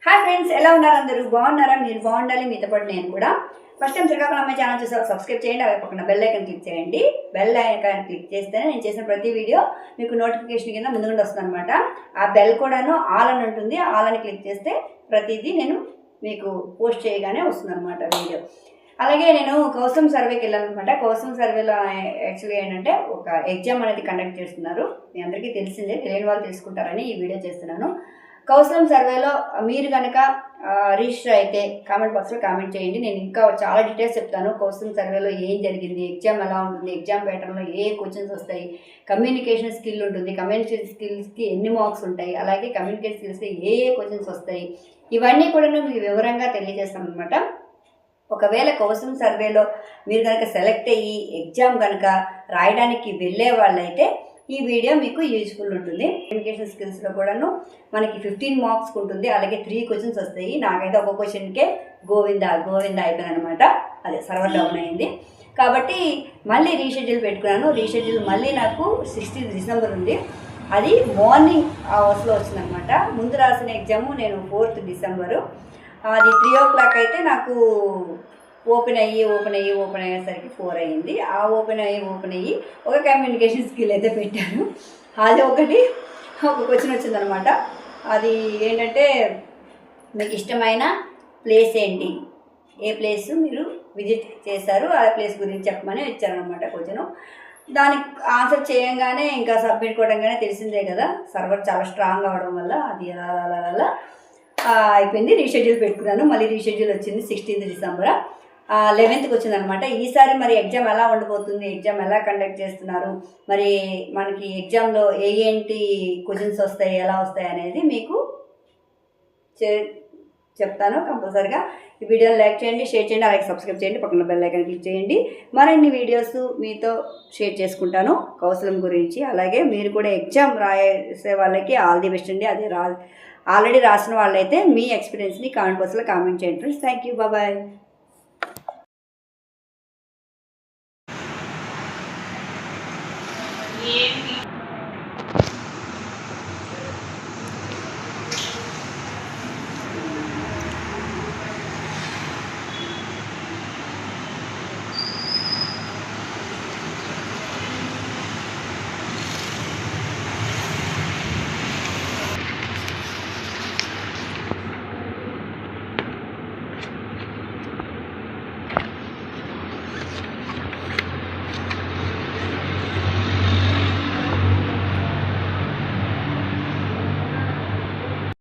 Hi friends, ఎలా ఉన్నారు? అందరూ బాగున్నారా? మీరు బాగుండాలి, మీతో పాటు నేను కూడా. ఫస్ట్ టైం శ్రీకాకుళం అమ్మాయి ఛానల్ చూసి సబ్స్క్రైబ్ చేయండి. అలాగే పక్కన బెల్ ఐకాన్ క్లిక్ చేయండి. బెల్ ఐకాన్ క్లిక్ చేస్తేనే నేను చేసిన ప్రతి వీడియో మీకు నోటిఫికేషన్ కింద ముందుగా వస్తుంది అనమాట. ఆ బెల్ కూడాను ఆల్ అని ఉంటుంది. ఆల్ అని క్లిక్ చేస్తే ప్రతిదీ నేను మీకు పోస్ట్ చేయగానే వస్తుంది అనమాట వీడియో. అలాగే నేను కౌసలం సర్వేకి వెళ్ళాలన్నమాట. కౌసలం సర్వేలో యాక్చువల్గా ఏంటంటే ఒక ఎగ్జామ్ అనేది కండక్ట్ చేస్తున్నారు. మీ అందరికీ తెలిసిందే, తెలియని వాళ్ళు తెలుసుకుంటారని ఈ వీడియో చేస్తున్నాను. కౌసలం సర్వేలో మీరు కనుక రిజిస్టర్ అయితే కామెంట్ బాక్స్లో కామెంట్ చేయండి. నేను ఇంకా చాలా డీటెయిల్స్ చెప్తాను. కౌసలం సర్వేలో ఏం జరిగింది, ఎగ్జామ్ ఎలా ఉంటుంది, ఎగ్జామ్ ప్యాటర్న్లో ఏ క్వశ్చన్స్ వస్తాయి, కమ్యూనికేషన్ స్కిల్ ఉంటుంది, కమ్యూనికేషన్ స్కిల్స్కి ఎన్ని మార్క్స్ ఉంటాయి, అలాగే కమ్యూనికేషన్ స్కిల్స్కి ఏ క్వశ్చన్స్ వస్తాయి, ఇవన్నీ కూడా మీకు వివరంగా తెలియజేస్తాను అనమాట. ఒకవేళ కౌసలం సర్వేలో మీరు కనుక సెలెక్ట్ అయ్యి ఎగ్జామ్ కనుక రాయడానికి వెళ్ళే వాళ్ళైతే ఈ వీడియో మీకు యూజ్ఫుల్ ఉంటుంది. కమ్యూనికేషన్ స్కిల్స్లో కూడాను మనకి 15 మార్క్స్ ఉంటుంది. అలాగే 3 క్వశ్చన్స్ వస్తాయి. నాకైతే ఒక క్వశ్చన్కే గోవిందా అయిపోయింది అనమాట. అదే సర్వర్ డౌన్ అయింది కాబట్టి మళ్ళీ రీషెడ్యూల్ పెట్టుకున్నాను. రీషెడ్యూల్ మళ్ళీ నాకు 16 డిసెంబర్ ఉంది. అది మార్నింగ్ అవర్స్లో వచ్చిందనమాట. ముందు రాసిన ఎగ్జాము నేను 4th డిసెంబరు. అది 3 o'clock అయితే నాకు ఓపెన్ అయ్యేసరికి 4 అయ్యింది. ఆ ఓపెన్ అయ్యి ఒక కమ్యూనికేషన్ స్కిల్ అయితే పెట్టాను. అది ఒక క్వశ్చన్ వచ్చిందనమాట. అది ఏంటంటే, మీకు ఇష్టమైన ప్లేస్ ఏంటి, ఏ ప్లేస్ మీరు విజిట్ చేశారు, ఆ ప్లేస్ గురించి చెప్పమని ఇచ్చారనమాట క్వశ్చను. దానికి ఆన్సర్ చేయంగానే ఇంకా సబ్మిట్ కొట్టంగానే తెలిసిందే కదా, సర్వర్ చాలా స్ట్రాంగ్ అవ్వడం వల్ల అది అలా అయిపోయింది. రీషెడ్యూల్ పెట్టుకున్నాను. మళ్ళీ రీషెడ్యూల్ వచ్చింది 16th డిసెంబర్. 11th వచ్చిందనమాట. ఈసారి మరి ఎగ్జామ్ ఎలా ఉండబోతుంది, ఎగ్జామ్ ఎలా కండక్ట్ చేస్తున్నారు, మరి మనకి ఎగ్జామ్లో ఏంటి క్వశ్చన్స్ వస్తాయి, ఎలా వస్తాయి అనేది మీకు చెప్తాను కంపల్సరిగా. ఈ వీడియోని లైక్ చేయండి, షేర్ చేయండి, అలాగే సబ్స్క్రైబ్ చేయండి, పక్కన బెల్ ఐకాన్ క్లిక్ చేయండి. మరిన్ని వీడియోస్ మీతో షేర్ చేసుకుంటాను కౌసలం గురించి. అలాగే మీరు కూడా ఎగ్జామ్ రాసే వాళ్ళకి ఆల్ ది బెస్ట్ అండి. అది ఆల్రెడీ రాసిన వాళ్ళైతే మీ ఎక్స్పీరియన్స్ని కామెంట్ బాక్స్లో కామెంట్ చేయండి ఫ్రెండ్స్. Thank you, bye.